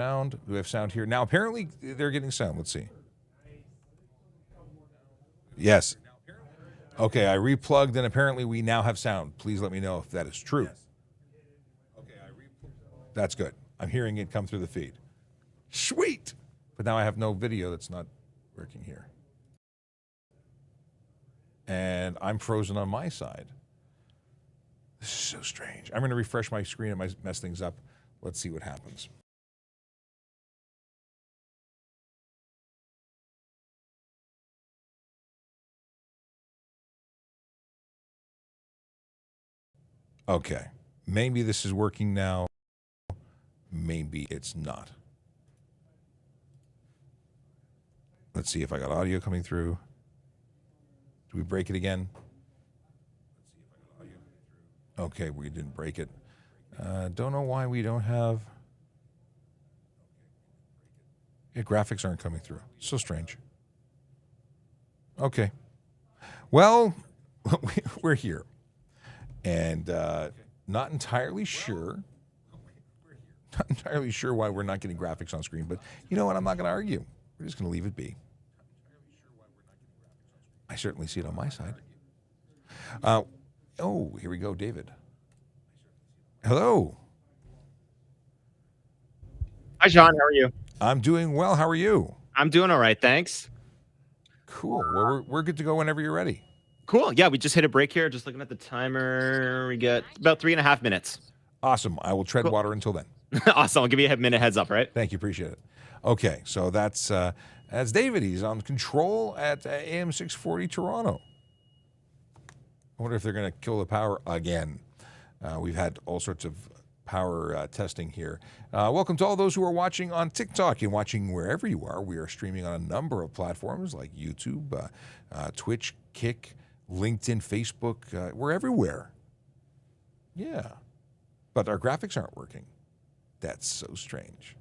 sound. Do we have sound here? Now, apparently, they're getting sound. Let's see. Yes. Okay, I replugged, and apparently we now have sound. Please let me know if that is true. That's good. I'm hearing it come through the feed. Sweet! But now I have no video that's not working here. And I'm frozen on my side. This is so strange. I'm going to refresh my screen and mess things up. Let's see what happens. Okay. Maybe this is working now. Maybe it's not. Let's see if I got audio coming through. Do we break it again? Okay, we didn't break it. Don't know why we don't have... Yeah, graphics aren't coming through. So strange. Okay. Well, we're here. And not entirely sure why we're not getting graphics on screen, but you know what? I'm not going to argue. We're just going to leave it be. I certainly see it on my side. Oh, here we go, David. Hello. Hi, Sean. How are you? I'm doing well. How are you? I'm doing all right, thanks. Cool. Well, we're good to go whenever you're ready. Cool. Yeah, we just hit a break here. Just looking at the timer. We get about 3.5 minutes. Awesome. I will tread water until then. Awesome. I'll give you a minute heads up, right? Thank you. Appreciate it. Okay, so that's David. He's on control at AM640 Toronto. I wonder if they're going to kill the power again. We've had all sorts of power testing here. Welcome to all those who are watching on TikTok and watching wherever you are. We are streaming on a number of platforms like YouTube, Twitch, Kick, LinkedIn, Facebook. We're everywhere. Yeah. But our graphics aren't working. That's so strange.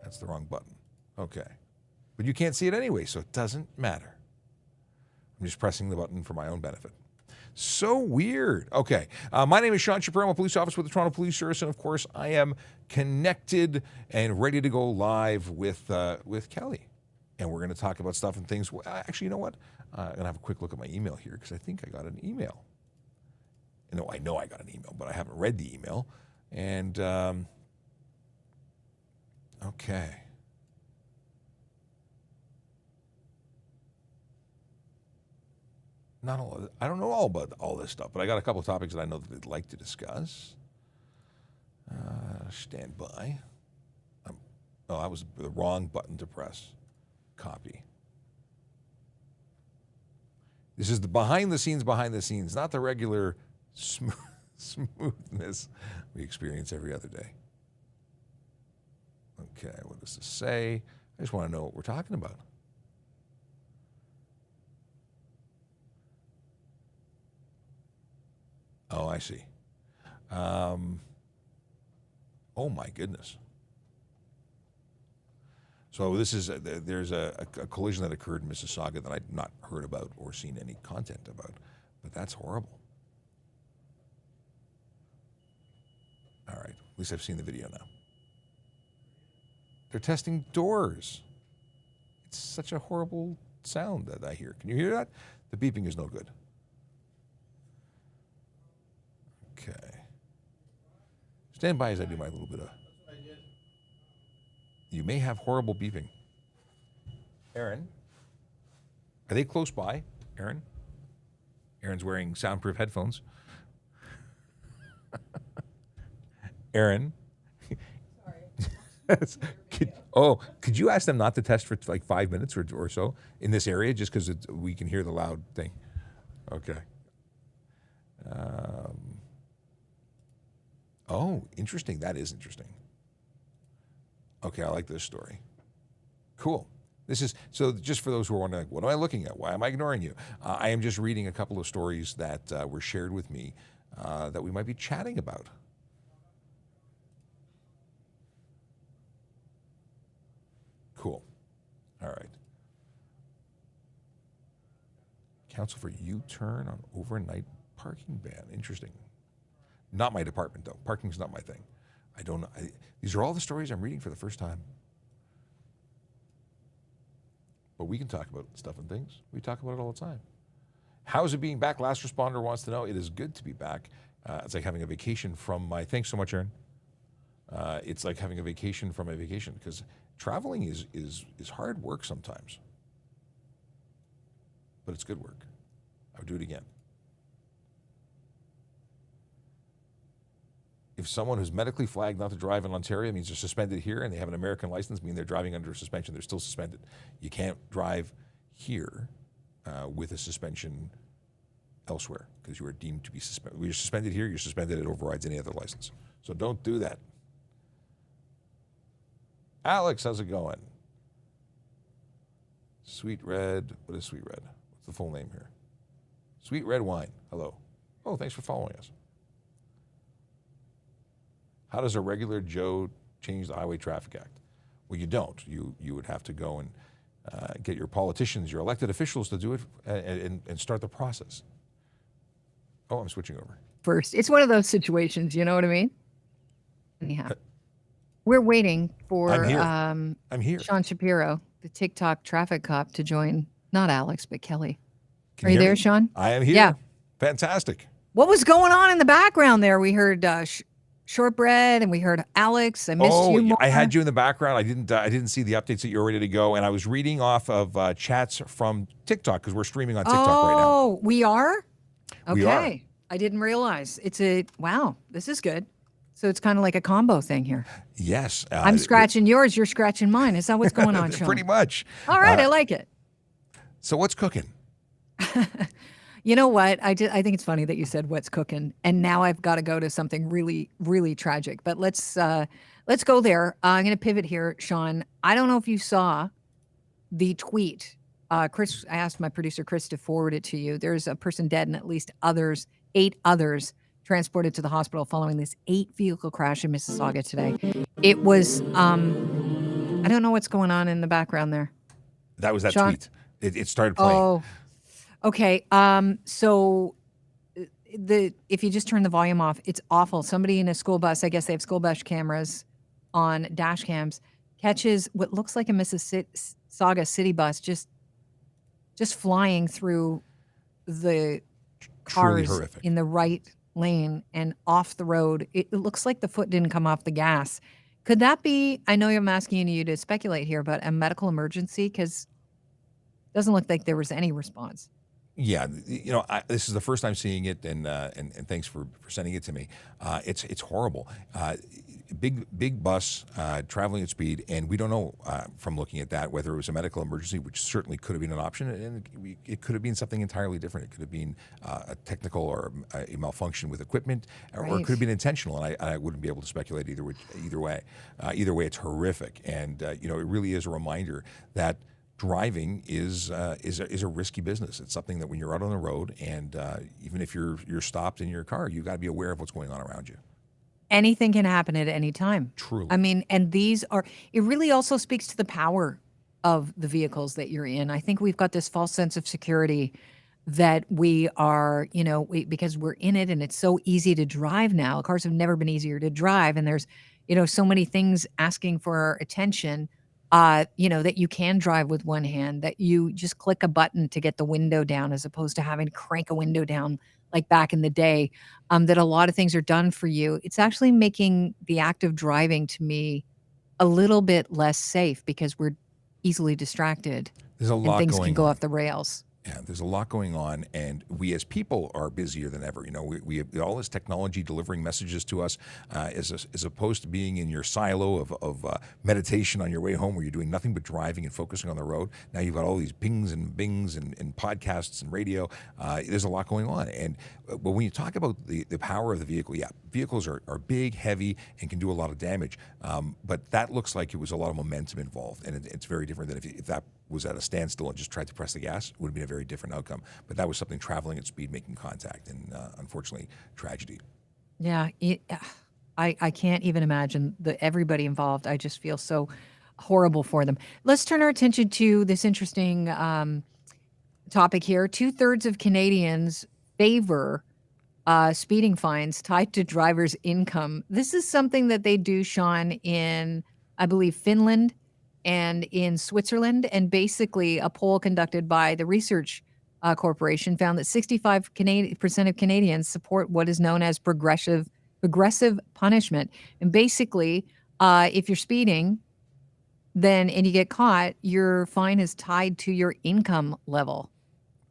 That's the wrong button. Okay. But you can't see it anyway, so it doesn't matter. I'm just pressing the button for my own benefit. So weird. Okay. My name is Sean Shapiro. I'm a police officer with the Toronto Police Service, and of course, I am connected and ready to go live with Kelly. And we're going to talk about stuff and things. Actually, you know what? I'm going to have a quick look at my email here because I think I got an email. No, I know I got an email, but I haven't read the email. And, okay. Not all. I don't know all about all this stuff, but I got a couple of topics that I know that they'd like to discuss. Stand by. Oh, that was the wrong button to press. Copy. This is the behind the scenes, not the regular smoothness we experience every other day. Okay, what does this say? I just want to know what we're talking about. Oh, I see. Oh, my goodness. So this is there's a collision that occurred in Mississauga that I'd not heard about or seen any content about, but that's horrible. All right, at least I've seen the video now. They're testing doors. It's such a horrible sound that I hear. Can you hear that? The beeping is no good. Okay. Stand by as I do my little bit of... You may have horrible beeping. Aaron? Are they close by, Aaron? Aaron's wearing soundproof headphones. Aaron? Sorry. Could you ask them not to test for like 5 minutes or so in this area just because we can hear the loud thing? Okay. Oh, interesting. That is interesting. Okay, I like this story. Cool. This is, so just for those who are wondering, what am I looking at? Why am I ignoring you? I am just reading a couple of stories that were shared with me that we might be chatting about. Cool. All right. Council for U-turn on overnight parking ban. Interesting. Not my department, though. Parking's not my thing. I don't know. These are all the stories I'm reading for the first time. But we can talk about stuff and things. We talk about it all the time. How is it being back? Last responder wants to know. It is good to be back. It's like having a vacation from my. Thanks so much, Aaron. It's like having a vacation from a vacation because traveling is hard work sometimes, but it's good work. I would do it again. If someone who's medically flagged not to drive in Ontario means they're suspended here and they have an American license, meaning they're driving under suspension, they're still suspended. You can't drive here with a suspension elsewhere because you are deemed to be suspended. When you're suspended here, you're suspended. It overrides any other license. So don't do that. Alex, how's it going? Sweet Red. What is Sweet Red? What's the full name here? Sweet Red Wine. Hello. Oh, thanks for following us. How does a regular Joe change the Highway Traffic Act? Well, you don't. You would have to go and get your politicians, your elected officials to do it and start the process. Oh, I'm switching over. First, it's one of those situations, you know what I mean? Anyhow, we're waiting for I'm here. Sean Shapiro, the TikTok traffic cop, to join, not Alex, but Kelly. Can Are you hear there, me? Sean? I am here. Yeah. Fantastic. What was going on in the background there? We heard Shortbread and we heard Alex. I missed you more. I had you in the background. I didn't see the updates that you were ready to go, and I was reading off of chats from TikTok because we're streaming on TikTok right now. Oh, we are? Okay. We are. I didn't realize. Wow, this is good. So it's kind of like a combo thing here. Yes. I'm scratching yours, you're scratching mine. Is that what's going on, Sean? Pretty much. All right, I like it. So what's cooking? You know what? I think it's funny that you said what's cooking, and now I've got to go to something really, really tragic. But let's go there. I'm going to pivot here, Sean. I don't know if you saw the tweet. Chris, I asked my producer Chris to forward it to you. There's a person dead and at least 8 others transported to the hospital following this 8-vehicle crash in Mississauga today. It was I don't know what's going on in the background there. That was that Sean? tweet. It started playing. Oh. Okay, so if you just turn the volume off, it's awful. Somebody in a school bus, I guess they have school bus cameras on dash cams, catches what looks like a Mississauga city bus just flying through the cars in the right lane and off the road. It looks like the foot didn't come off the gas. Could that be, I know I'm asking you to speculate here, but a medical emergency? Because it doesn't look like there was any response. Yeah, this is the first time seeing it, and thanks for sending it to me. It's horrible. Big bus traveling at speed, and we don't know from looking at that whether it was a medical emergency, which certainly could have been an option, and it could have been something entirely different. It could have been a technical or a malfunction with equipment, or it could have been intentional, and I wouldn't be able to speculate either way. Either way, it's horrific, and it really is a reminder that driving is a risky business. It's something that when you're out on the road, and even if you're stopped in your car, you've got to be aware of what's going on around you. Anything can happen at any time. Truly. I mean, and it really also speaks to the power of the vehicles that you're in. I think we've got this false sense of security that we are, because we're in it and it's so easy to drive now. Cars have never been easier to drive, and there's, so many things asking for our attention. That you can drive with one hand, that you just click a button to get the window down as opposed to having to crank a window down like back in the day, that a lot of things are done for you. It's actually making the act of driving, to me, a little bit less safe because we're easily distracted. There's a lot and things going can go on. off the rails. Yeah, there's a lot going on, and we as people are busier than ever. We have all this technology delivering messages to us, as opposed to being in your silo of meditation on your way home, where you're doing nothing but driving and focusing on the road. Now you've got all these pings and bings and podcasts and radio. There's a lot going on, but when you talk about the power of the vehicle, yeah, vehicles are big, heavy, and can do a lot of damage. But that looks like it was a lot of momentum involved, and it's very different than if that was at a standstill and just tried to press the gas. It would have been a very different outcome. But that was something traveling at speed, making contact, and unfortunately, tragedy. Yeah, I can't even imagine everybody involved. I just feel so horrible for them. Let's turn our attention to this interesting topic here. 2/3 of Canadians favor speeding fines tied to drivers' income. This is something that they do, Sean, in, I believe, Finland and in Switzerland. And basically, a poll conducted by the Research Corporation found that 65% of Canadians support what is known as progressive punishment. And basically, if you're speeding, then and you get caught, your fine is tied to your income level.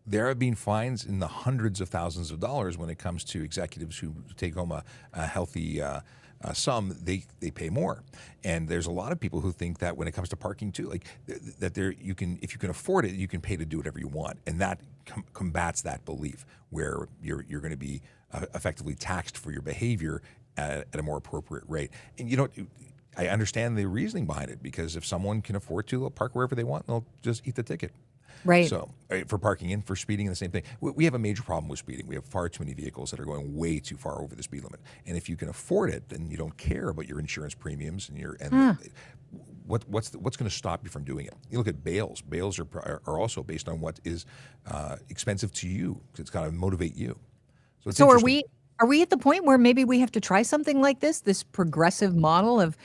There have been fines in the hundreds of thousands of dollars when it comes to executives who take home a healthy sum. They pay more, and there's a lot of people who think that when it comes to parking too, like that there you can, if you can afford it, you can pay to do whatever you want, and that combats that belief where you're going to be effectively taxed for your behavior at a more appropriate rate. And you know, I understand the reasoning behind it, because if someone can afford to, they'll park wherever they want, and they'll just eat the ticket. Right. So for parking and for speeding, the same thing. We have a major problem with speeding. We have far too many vehicles that are going way too far over the speed limit. And if you can afford it, then you don't care about your insurance premiums and what's going to stop you from doing it. You look at bails. Bails are also based on what is expensive to you, because it's got to motivate you. So it's interesting. Are we at the point where maybe we have to try something like this progressive model of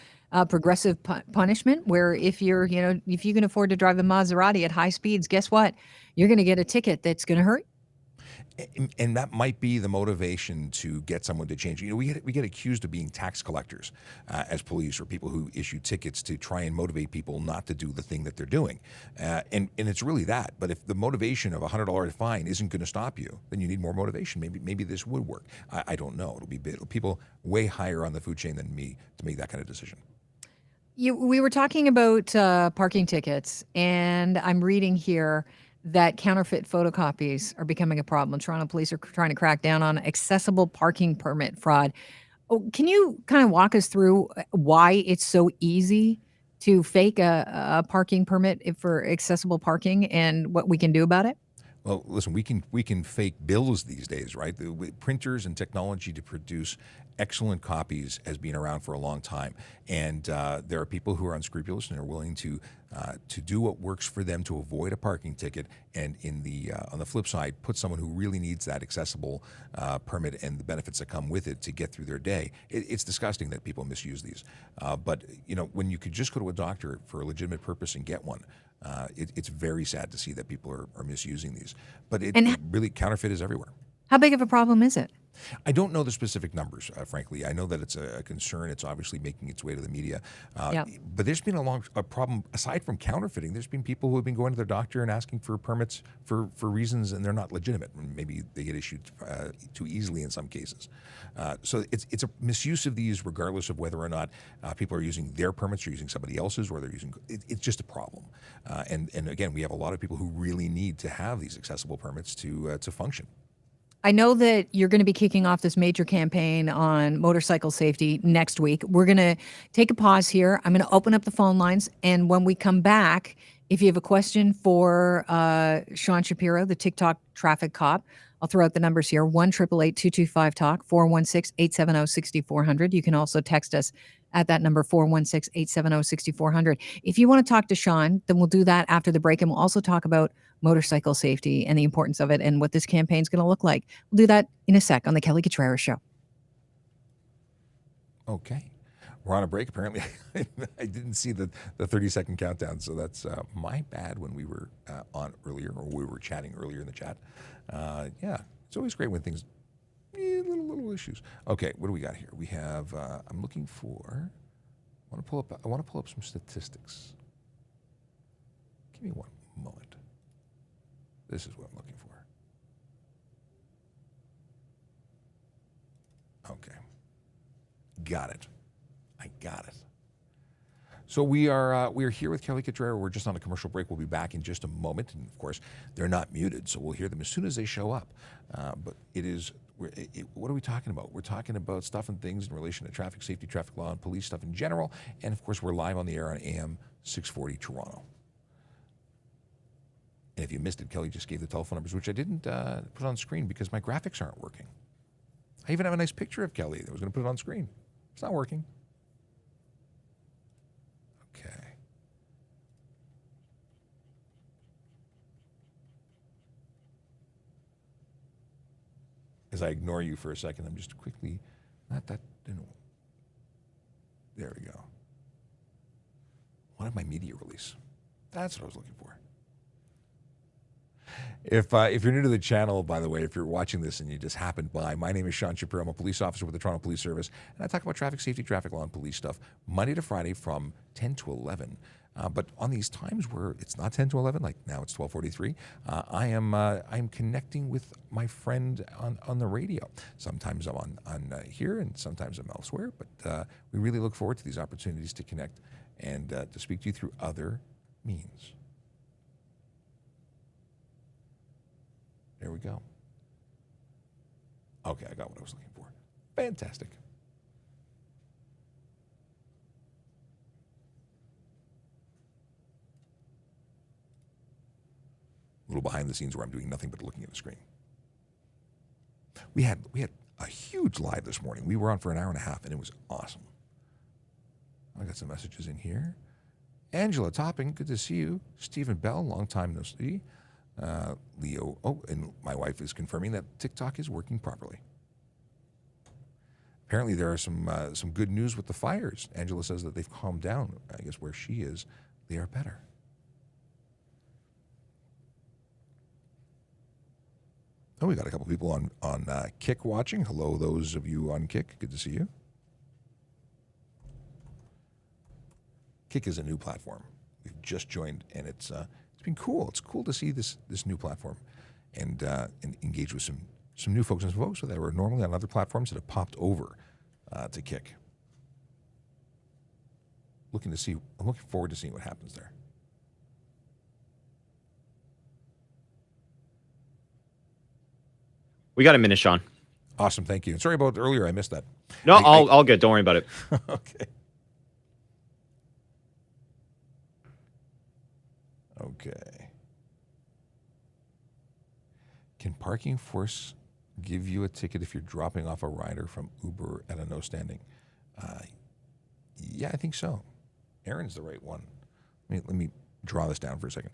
progressive punishment, where if you can afford to drive a Maserati at high speeds, guess what? You're going to get a ticket that's going to hurt. And that might be the motivation to get someone to change. You know, we get accused of being tax collectors as police, or people who issue tickets to try and motivate people not to do the thing that they're doing. And it's really that. But if the motivation of a $100 fine isn't going to stop you, then you need more motivation. Maybe this would work. I don't know. It'll be people way higher on the food chain than me to make that kind of decision. We were talking about parking tickets, and I'm reading here that counterfeit photocopies are becoming a problem. Toronto police are trying to crack down on accessible parking permit fraud. Oh, can you kind of walk us through why it's so easy to fake a parking permit for accessible parking, and what we can do about it? Well, listen, we can fake bills these days, right? The printers and technology to produce excellent copies has been around for a long time, and there are people who are unscrupulous and are willing to do what works for them to avoid a parking ticket, and on the flip side, put someone who really needs that accessible permit and the benefits that come with it to get through their day. It's disgusting that people misuse these, but you know, when you could just go to a doctor for a legitimate purpose and get one. It's very sad to see that people are misusing these, but it really, counterfeit is everywhere. How big of a problem is it? I don't know the specific numbers, frankly. I know that it's a concern. It's obviously making its way to the media. But there's been a problem, aside from counterfeiting, there's been people who have been going to their doctor and asking for permits for reasons, and they're not legitimate. Maybe they get issued too easily in some cases. So it's a misuse of these, regardless of whether or not people are using their permits or using somebody else's, or they're using, it's just a problem. And again, we have a lot of people who really need to have these accessible permits to function. I know that you're going to be kicking off this major campaign on motorcycle safety next week. We're going to take a pause here. I'm going to open up the phone lines. And when we come back, if you have a question for Sean Shapiro, the TikTok traffic cop, I'll throw out the numbers here: 1-888-225-TALK, 416-870-6400. You can also text us at that number, 416-870-6400. If you want to talk to Sean, then we'll do that after the break. And we'll also talk about motorcycle safety and the importance of it and what this campaign is going to look like. We'll do that in a sec on the Kelly Cutrara Show. Okay. We're on a break, apparently. I didn't see the 30-second countdown, so that's my bad when we were on earlier, or we were chatting earlier in the chat. Yeah, it's always great when things, little issues. Okay, what do we got here? We have, I'm looking for, I want to pull up some statistics. Give me one moment. This is what I'm looking for. Okay. Got it. I got it. So we are here with Kelly Cutrara. We're just on a commercial break. We'll be back in just a moment, and of course, they're not muted, so we'll hear them as soon as they show up. But what are we talking about? We're talking about stuff and things in relation to traffic safety, traffic law, and police stuff in general. And of course, we're live on the air on AM640 Toronto. And if you missed it, Kelly just gave the telephone numbers, which I didn't put on screen because my graphics aren't working. I even have a nice picture of Kelly that was going to put it on screen. It's not working. Okay. as I ignore you for a second, I'm just quickly, not that, there we go. What my media release? That's what I was looking for. If you're new to the channel, by the way, if you're watching this and you just happened by, my name is Sean Shapiro. I'm a police officer with the Toronto Police Service, and I talk about traffic safety, traffic law, and police stuff Monday to Friday from 10 to 11. But on these times where it's not 10 to 11, like now it's 12:43, I'm connecting with my friend on the radio. Sometimes I'm on here, and sometimes I'm elsewhere. But we really look forward to these opportunities to connect and to speak to you through other means. There we go. Okay, I got what I was looking for. Fantastic. A little behind the scenes where I'm doing nothing but looking at the screen. We had a huge live this morning. We were on for an hour and a half, and it was awesome. I got some messages in here. Angela Topping, good to see you. Stephen Bell, long time no see. Leo, and my wife is confirming that TikTok is working properly. Apparently there are some good news with the fires. Angela says that they've calmed down. I guess where she is, they are better. Oh, we got a couple people on Kick watching. Hello, those of you on Kick. Good to see you. Kick is a new platform. We've just joined, and it's been cool. It's cool to see this new platform and engage with some new folks and some folks that were normally on other platforms that have popped over to Kick. I'm looking forward to seeing what happens there. We got a minute, Sean. Awesome, thank you. Sorry about earlier, I missed that. No, all good. Don't worry about it. Okay. Okay. Can parking force give you a ticket if you're dropping off a rider from Uber at a no standing? Yeah, I think so. Aaron's the right one. Let me draw this down for a second.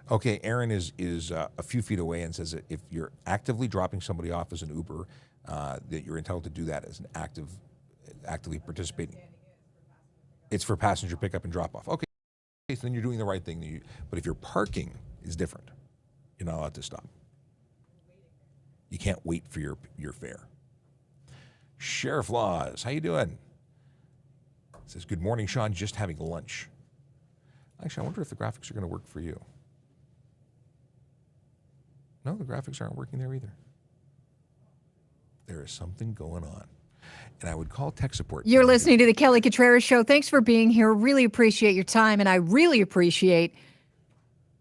Okay, Aaron is a few feet away and says that if you're actively dropping somebody off as an Uber, that you're entitled to do that as an actively participating. It's for passenger pickup and drop off. Okay, so then you're doing the right thing. But if you're parking, is different. You're not allowed to stop. You can't wait for your fare. Sheriff Laws, how you doing? Says, good morning, Sean, just having lunch. Actually, I wonder if the graphics are going to work for you. No, the graphics aren't working there either. There is something going on. And I would call tech support. You're listening to the Kelly Cutrara Show. Thanks for being here. Really appreciate your time. And I really appreciate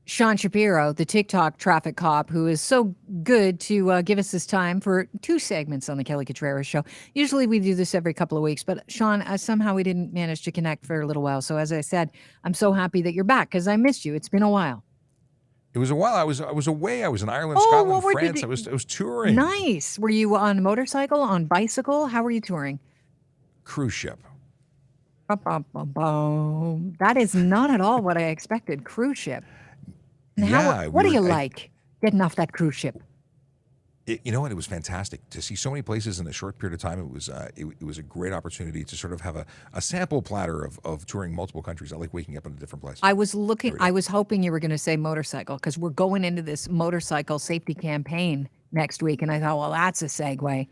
Sean Shapiro, the TikTok traffic cop, who is so good to give us this time for 2 segments on the Kelly Cutrara Show. Usually we do this every couple of weeks, but Sean, somehow we didn't manage to connect for a little while. So as I said, I'm so happy that you're back because I missed you. It's been a while. It was a while. I was away. I was in Ireland, Scotland, France. I was touring. Nice. Were you on a motorcycle, on bicycle? How were you touring? Cruise ship. That is not at all what I expected. Cruise ship. And what do you like getting off that cruise ship? You know what? It was fantastic to see so many places in a short period of time. It was a great opportunity to sort of have a sample platter of touring multiple countries. I like waking up in a different place. I was hoping you were going to say motorcycle because we're going into this motorcycle safety campaign next week. And I thought, well, that's a segue.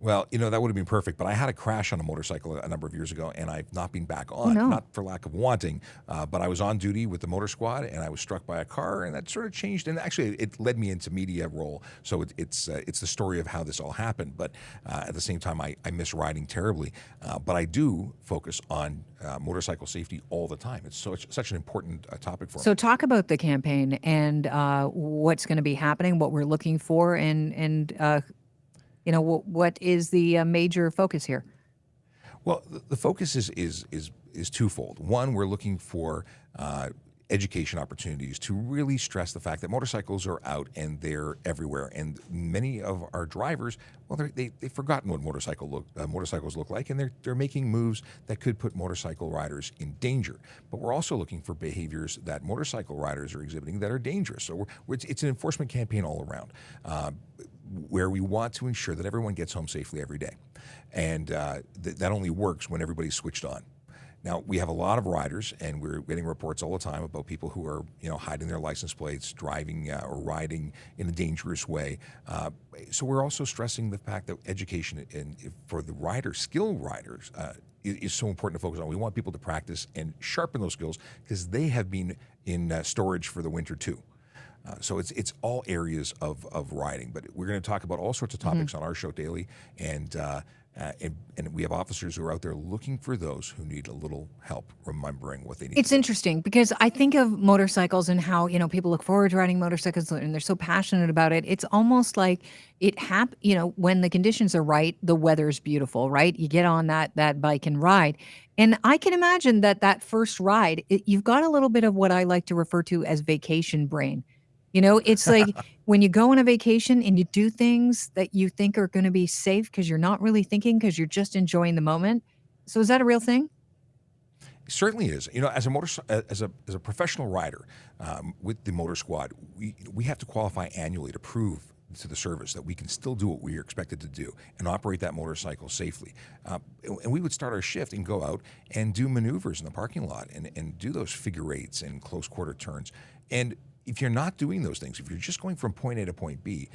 Well, that would have been perfect, but I had a crash on a motorcycle a number of years ago, and I've not been back on, not for lack of wanting, but I was on duty with the motor squad, and I was struck by a car, and that sort of changed, and actually it led me into media role, so it's the story of how this all happened, but at the same time, I miss riding terribly, but I do focus on motorcycle safety all the time. It's such an important topic for me. So talk about the campaign and what's going to be happening, what we're looking for, and what is the major focus here? Well, the focus is twofold. One, we're looking for education opportunities to really stress the fact that motorcycles are out and they're everywhere. And many of our drivers, well, they've forgotten what motorcycles look like, and they're making moves that could put motorcycle riders in danger. But we're also looking for behaviors that motorcycle riders are exhibiting that are dangerous. So it's an enforcement campaign all around, where we want to ensure that everyone gets home safely every day. And that only works when everybody's switched on. Now, we have a lot of riders, and we're getting reports all the time about people who are, hiding their license plates, driving or riding in a dangerous way. So we're also stressing the fact that education for the skilled riders, is so important to focus on. We want people to practice and sharpen those skills because they have been in storage for the winter too. So it's all areas of riding, but we're going to talk about all sorts of topics on our show daily, and we have officers who are out there looking for those who need a little help remembering what they need. It's interesting because I think of motorcycles and how, people look forward to riding motorcycles and they're so passionate about it. It's almost like when the conditions are right, the weather's beautiful, right? You get on that bike and ride. And I can imagine that first ride, you've got a little bit of what I like to refer to as vacation brain. It's like when you go on a vacation and you do things that you think are going to be safe because you're not really thinking because you're just enjoying the moment. So is that a real thing? It certainly is. As a professional rider with the Motor Squad, we have to qualify annually to prove to the service that we can still do what we are expected to do and operate that motorcycle safely. And we would start our shift and go out and do maneuvers in the parking lot and do those figure eights and close quarter turns. And if you're not doing those things, if you're just going from point A to point B,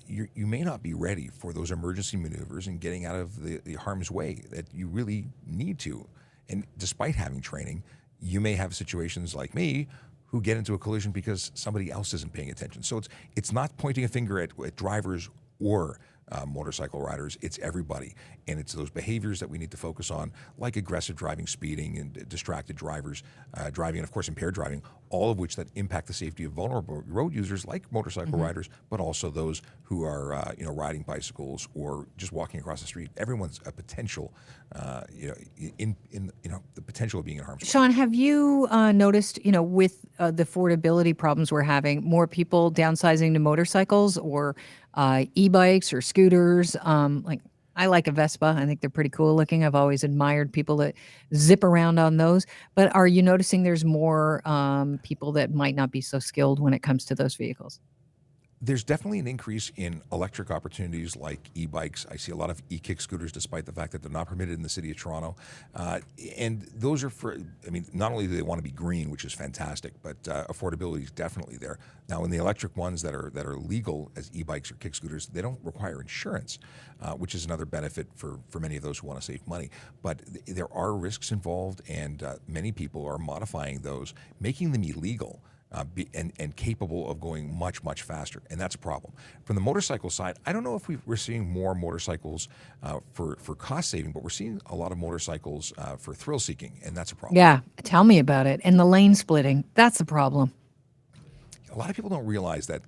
you may not be ready for those emergency maneuvers and getting out of the harm's way that you really need to. And despite having training, you may have situations like me who get into a collision because somebody else isn't paying attention. So it's not pointing a finger at drivers or motorcycle riders, it's everybody. And it's those behaviors that we need to focus on, like aggressive driving, speeding, and distracted drivers, driving, and of course impaired driving, all of which that impact the safety of vulnerable road users like motorcycle riders, but also those who are riding bicycles or just walking across the street. Everyone's a potential, in the potential of being in harm's way. Sean, have you noticed, with the affordability problems we're having, more people downsizing to motorcycles or e-bikes or scooters? I like a Vespa. I think they're pretty cool looking. I've always admired people that zip around on those. But are you noticing there's more people that might not be so skilled when it comes to those vehicles? There's definitely an increase in electric opportunities like e-bikes. I see a lot of e-kick scooters, despite the fact that they're not permitted in the city of Toronto. And those are not only do they want to be green, which is fantastic, but affordability is definitely there. Now, in the electric ones that are legal as e-bikes or kick scooters, they don't require insurance, which is another benefit for many of those who want to save money. But there are risks involved, and many people are modifying those, making them illegal. And capable of going much, much faster. And that's a problem. From the motorcycle side, I don't know if we're seeing more motorcycles for cost saving, but we're seeing a lot of motorcycles for thrill seeking, and that's a problem. Yeah, tell me about it. And the lane splitting, that's a problem. A lot of people don't realize that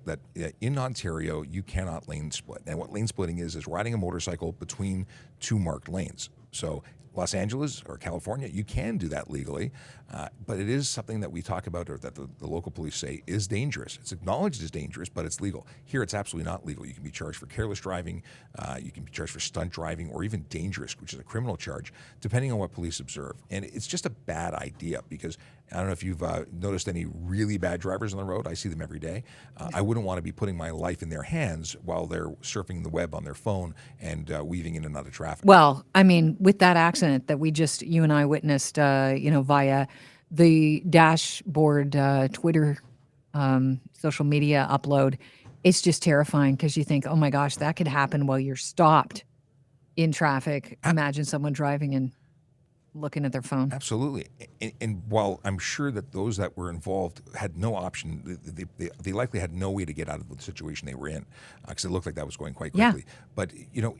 in Ontario, you cannot lane split. And what lane splitting is riding a motorcycle between two marked lanes. So Los Angeles or California, you can do that legally, but it is something that we talk about, or that the local police say is dangerous. It's acknowledged as dangerous, but it's legal. Here, it's absolutely not legal. You can be charged for careless driving, you can be charged for stunt driving, or even dangerous, which is a criminal charge, depending on what police observe. And it's just a bad idea because I don't know if you've noticed any really bad drivers on the road. I see them every day. I wouldn't want to be putting my life in their hands while they're surfing the web on their phone and weaving in and out of traffic. Well, with that accident that you and I witnessed, via the dashboard, Twitter, social media upload, it's just terrifying because you think, oh my gosh, that could happen while you're stopped in traffic. Imagine someone driving and looking at their phone. Absolutely. And while I'm sure that those that were involved had no option, they likely had no way to get out of the situation they were in, because it looked like that was going quite quickly. Yeah. But,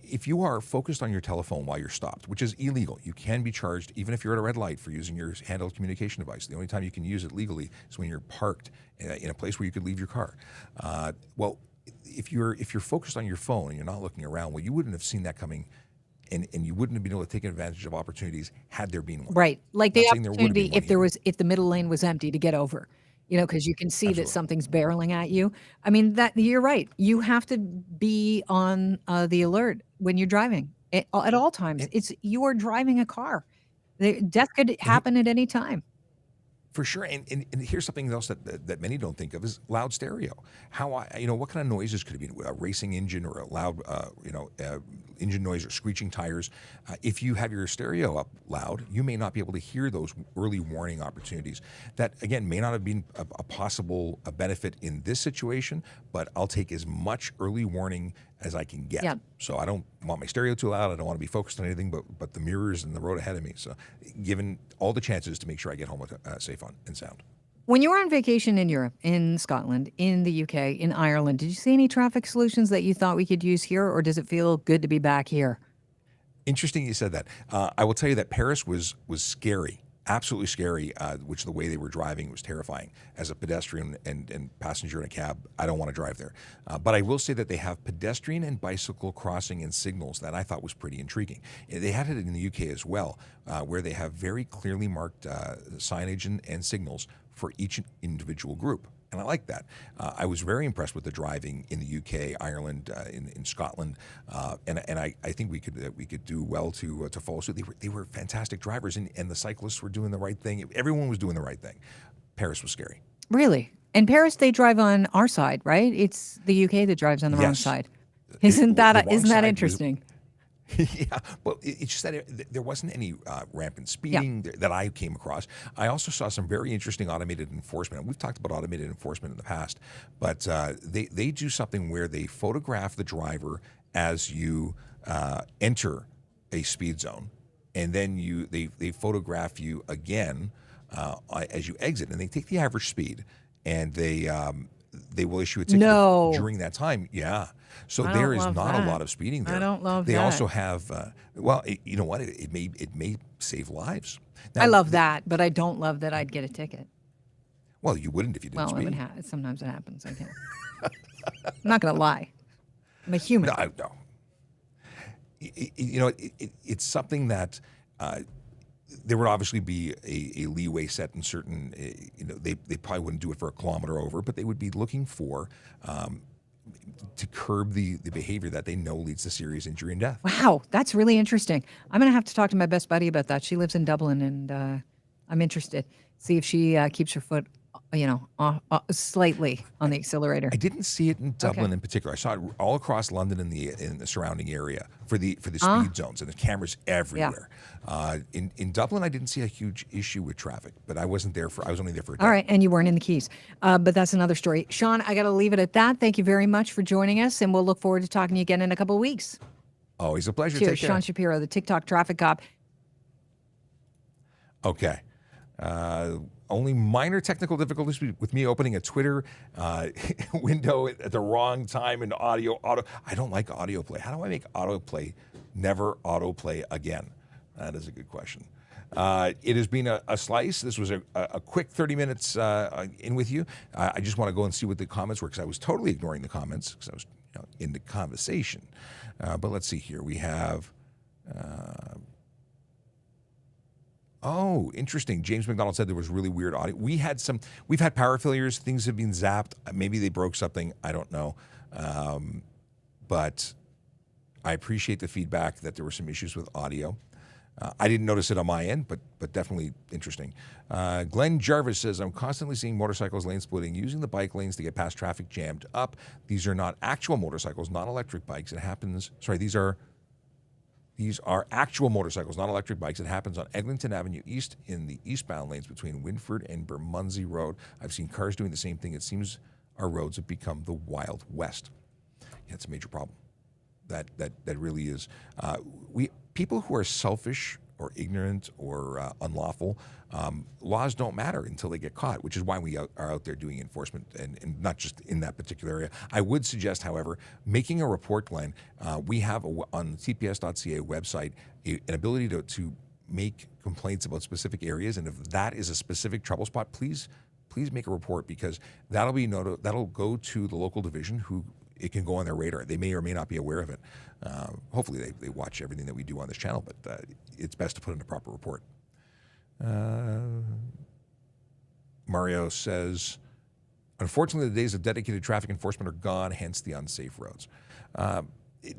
if you are focused on your telephone while you're stopped, which is illegal, you can be charged even if you're at a red light for using your handheld communication device. The only time you can use it legally is when you're parked in a place where you could leave your car. Well, if you're focused on your phone and you're not looking around, well, you wouldn't have seen that coming. And you wouldn't have been able to take advantage of opportunities had there been one. Right. Like the Not saying there wouldn't opportunity be one if the middle lane was empty to get over. because you can see that Absolutely. something's barreling at you. I mean, that you're right. You have to be on the alert when you're driving at all times. And, You are driving a car. Death could and he- happen at any time. For sure, and here's something else that many don't think of is loud stereo. What kind of noises could it be? A racing engine or a loud, engine noise or screeching tires. If you have your stereo up loud, you may not be able to hear those early warning opportunities. That again may not have been a possible benefit in this situation, but I'll take as much early warning as I can get. Yeah. So I don't want my stereo too loud. I don't want to be focused on anything but the mirrors and the road ahead of me. So given all the chances to make sure I get home with safe on and sound. When you were on vacation in Europe, in Scotland, in the UK, in Ireland, did you see any traffic solutions that you thought we could use here, or does it feel good to be back here? Interesting you said that. I will tell you that Paris was scary, absolutely scary, which the way they were driving was terrifying. As a pedestrian and passenger in a cab, I don't want to drive there. But I will say that they have pedestrian and bicycle crossing and signals that I thought was pretty intriguing. They had it in the UK as well, where they have very clearly marked signage and signals for each individual group. And I like that. I was very impressed with the driving in the UK, Ireland, in Scotland, and I think we could do well to follow suit. They were fantastic drivers, and the cyclists were doing the right thing. Everyone was doing the right thing. Paris was scary. Really? In Paris, they drive on our side, right? It's the UK that drives on the wrong Yes. side. The Isn't wrong that side was- interesting? Yeah, well, it's just that there wasn't any rampant speeding that I came across. I also saw some very interesting automated enforcement. And we've talked about automated enforcement in the past, but they do something where they photograph the driver as you enter a speed zone, and then they photograph you again as you exit, and they take the average speed, and they will issue a ticket No. during that time. Yeah. So I there don't is love not that. a lot of speeding there. I don't love They that. also have, you know what? It may save lives. I Now, love that, but I don't love that I'd get a ticket. Well, you wouldn't if you didn't Well, it speed. would sometimes it happens. I can't. I'm not going to lie. I'm a human. No. It's something that there would obviously be a leeway set in certain, they probably wouldn't do it for a kilometer over, but they would be looking for to curb the behavior that they know leads to serious injury and death. Wow, that's really interesting. I'm going to have to talk to my best buddy about that. She lives in Dublin, and I'm interested. See if she keeps her foot, slightly on the accelerator. I didn't see it in Dublin Okay. in particular. I saw it all across London in the surrounding area for the speed zones, and the cameras everywhere. In Dublin, I didn't see a huge issue with traffic, but I wasn't there I was only there for a day. All right, and you weren't in the Keys, but that's another story. Sean, I got to leave it at that. Thank you very much for joining us, and we'll look forward to talking to you again in a couple of weeks. Always a pleasure. Cheers, Take care. Sean Shapiro, the TikTok traffic cop. Okay. Only minor technical difficulties with me opening a Twitter window at the wrong time in auto. I don't like autoplay. How do I make autoplay never autoplay again? That is a good question. It has been a slice. This was a quick 30 minutes in with you. I just want to go and see what the comments were, because I was totally ignoring the comments because I was in the conversation. But let's see here. We have... Oh, interesting. James McDonald said there was really weird audio. We've had power failures. Things have been zapped. Maybe they broke something. I don't know. But I appreciate the feedback that there were some issues with audio. I didn't notice it on my end, but definitely interesting. Glenn Jarvis says, I'm constantly seeing motorcycles lane splitting, using the bike lanes to get past traffic jammed up. These are not actual motorcycles, not electric bikes. It happens. Sorry, these are actual motorcycles, not electric bikes. It happens on Eglinton Avenue East in the eastbound lanes between Winford and Bermondsey Road. I've seen cars doing the same thing. It seems our roads have become the Wild West. Yeah, it's a major problem. That really is. People who are selfish or ignorant or unlawful, laws don't matter until they get caught, which is why we are out there doing enforcement, and not just in that particular area. I would suggest, however, making a report, Glenn. We have on the tps.ca website an ability to make complaints about specific areas, and if that is a specific trouble spot, please make a report, because that'll go to the local division, who it can go on their radar. They may or may not be aware of it. Hopefully they watch everything that we do on this channel, but it's best to put in a proper report. Mario says, unfortunately, the days of dedicated traffic enforcement are gone, hence the unsafe roads.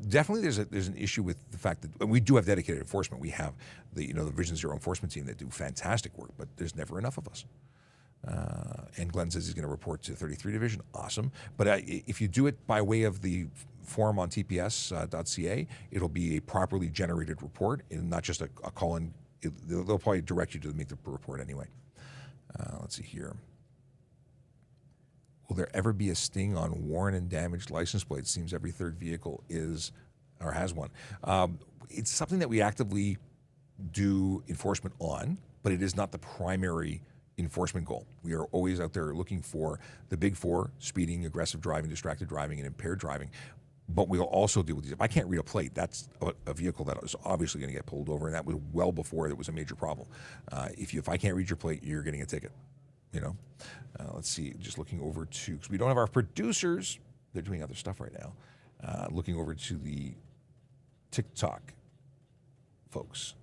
Definitely, there's an issue with the fact that we do have dedicated enforcement. We have the Vision Zero enforcement team that do fantastic work, but there's never enough of us. And Glenn says he's going to report to 33 Division. Awesome. But if you do it by way of the form on tps.ca, it'll be a properly generated report and not just a call-in. They'll probably direct you to make the report anyway. Let's see here. Will there ever be a sting on worn and damaged license plates? Seems every third vehicle is or has one. It's something that we actively do enforcement on, but it is not the primary enforcement goal. We are always out there looking for the big four: speeding, aggressive driving, distracted driving, and impaired driving. But we'll also deal with these. If I can't read a plate, that's a vehicle that is obviously going to get pulled over, and that was well before it was a major problem. If I can't read your plate, you're getting a ticket. Let's see, just looking over to, because we don't have our producers, they're doing other stuff right now. Looking over to the TikTok folks.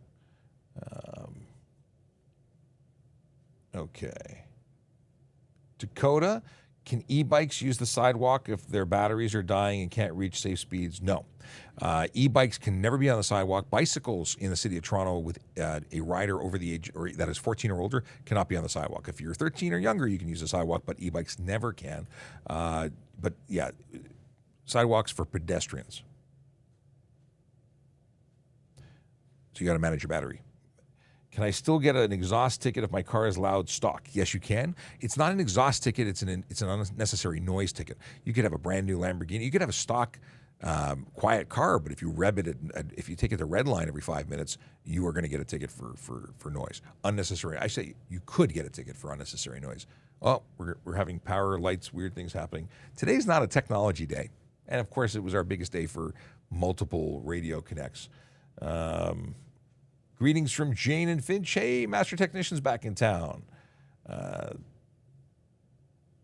Okay. Dakota, can e-bikes use the sidewalk if their batteries are dying and can't reach safe speeds? No. E-bikes can never be on the sidewalk. Bicycles in the city of Toronto with a rider over the age, or that is 14 or older, cannot be on the sidewalk. If you're 13 or younger, you can use the sidewalk, but e-bikes never can. But yeah, sidewalks for pedestrians. So you got to manage your battery. Can I still get an exhaust ticket if my car is loud stock? Yes, you can. It's not an exhaust ticket. It's an unnecessary noise ticket. You could have a brand new Lamborghini. You could have a stock quiet car, but if you rev it, if you take it to red line every 5 minutes, you are going to get a ticket for noise. Unnecessary. I say you could get a ticket for unnecessary noise. Oh, we're having power, lights, weird things happening. Today's not a technology day. And of course, it was our biggest day for multiple radio connects. Greetings from Jane and Finch. Hey, Master Technician's back in town.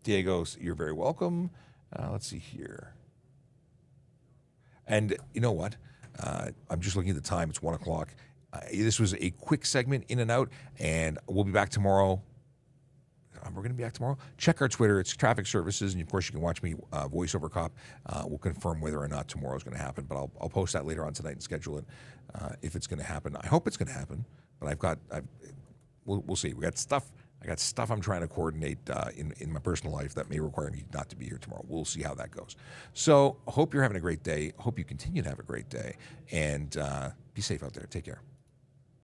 Diego, you're very welcome. Let's see here. And you know what? I'm just looking at the time. It's 1 o'clock. This was a quick segment in and out, and we'll be back tomorrow. We're going to be back tomorrow. Check our Twitter. It's Traffic Services, and of course you can watch me voiceover cop. We'll confirm whether or not tomorrow is going to happen, but I'll post that later on tonight and schedule it if it's going to happen. I hope it's going to happen, but we'll see. I got stuff I'm trying to coordinate in my personal life that may require me not to be here tomorrow. We'll see how that goes. So I hope you're having a great day. Hope you continue to have a great day, and be safe out there. Take care.